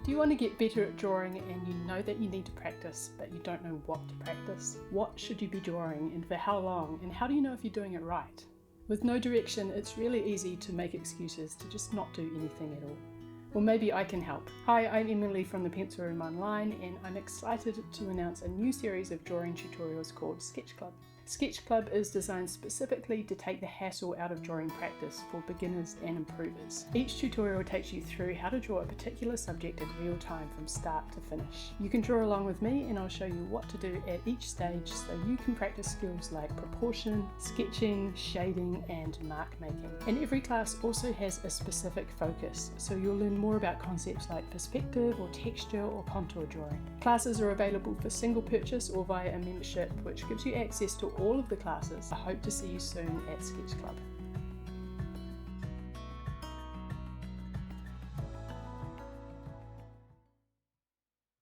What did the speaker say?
Do you want to get better at drawing and you know that you need to practice, but you don't know what to practice? What should you be drawing and for how long? And how do you know if you're doing it right? With no direction, it's really easy to make excuses to just not do anything at all. Well, maybe I can help. Hi, I'm Emily from the Pencil Room Online, and I'm excited to announce a new series of drawing tutorials called Sketch Club. Sketch Club is designed specifically to take the hassle out of drawing practice for beginners and improvers. Each tutorial takes you through how to draw a particular subject in real time from start to finish. You can draw along with me and I'll show you what to do at each stage so you can practice skills like proportion, sketching, shading and mark making. And every class also has a specific focus, so you'll learn more about concepts like perspective or texture or contour drawing. Classes are available for single purchase or via a membership, which gives you access to all of the classes. I hope to see you soon at Sketch Club.